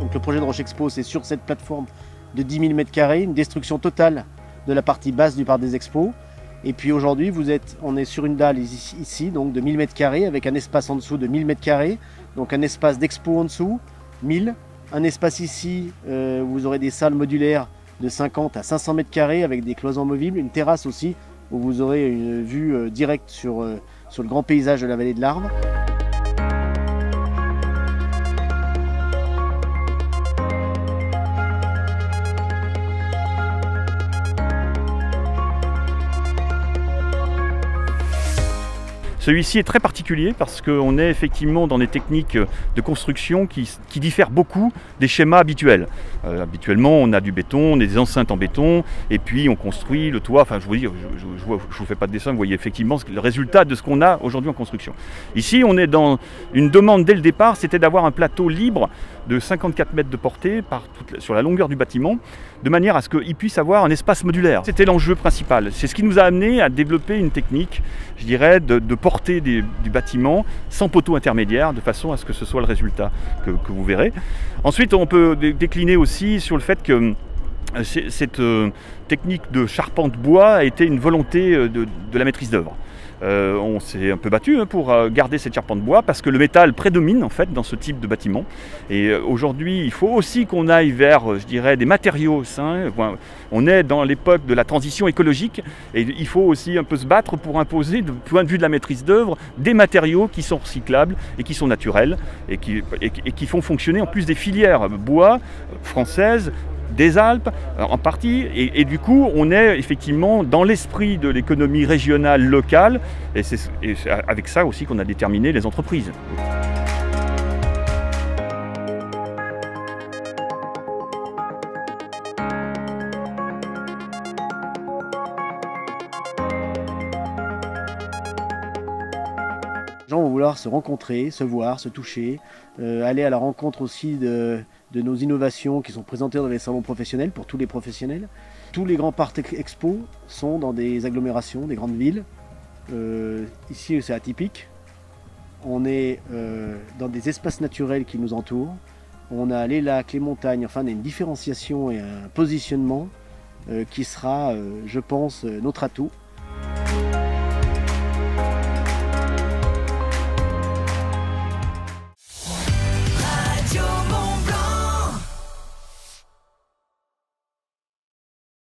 Donc le projet de Roche Expo, c'est sur cette plateforme de 10 000 m², une destruction totale de la partie basse du parc des Expos. Et puis aujourd'hui, on est sur une dalle ici, donc de 1000 m², avec un espace en dessous de 1000 m², donc un espace d'expo en dessous, 1000. Un espace ici, où vous aurez des salles modulaires de 50 à 500 m² avec des cloisons movibles, une terrasse aussi, où vous aurez une vue directe sur le grand paysage de la vallée de l'Arve. Celui-ci est très particulier parce qu'on est effectivement dans des techniques de construction qui diffèrent beaucoup des schémas habituels. Habituellement, on a du béton, on a des enceintes en béton, et puis on construit le toit. Enfin, je vous fais pas de dessin, vous voyez effectivement le résultat de ce qu'on a aujourd'hui en construction. Ici, on est dans une demande dès le départ, c'était d'avoir un plateau libre de 54 mètres de portée sur la longueur du bâtiment, de manière à ce qu'il puisse avoir un espace modulaire. C'était l'enjeu principal. C'est ce qui nous a amené à développer une technique, je dirais, de portée du bâtiment sans poteau intermédiaire, de façon à ce que ce soit le résultat que vous verrez. Ensuite, on peut décliner aussi sur le fait que cette technique de charpente bois a été une volonté de la maîtrise d'œuvre. On s'est un peu battu pour garder cette charpente bois parce que le métal prédomine en fait dans ce type de bâtiment. Et aujourd'hui, il faut aussi qu'on aille vers, je dirais, des matériaux sains. On est dans l'époque de la transition écologique et il faut aussi un peu se battre pour imposer, du point de vue de la maîtrise d'œuvre, des matériaux qui sont recyclables et qui sont naturels et qui font fonctionner en plus des filières bois françaises, des Alpes en partie, et du coup on est effectivement dans l'esprit de l'économie régionale locale, et c'est avec ça aussi qu'on a déterminé les entreprises. Les gens vont vouloir se rencontrer, se voir, se toucher, aller à la rencontre aussi de nos innovations qui sont présentées dans les salons professionnels pour tous les professionnels. Tous les grands parcs expo sont dans des agglomérations, des grandes villes. Ici c'est atypique. On est dans des espaces naturels qui nous entourent. On a les lacs, les montagnes, enfin on a une différenciation et un positionnement qui sera, je pense, notre atout.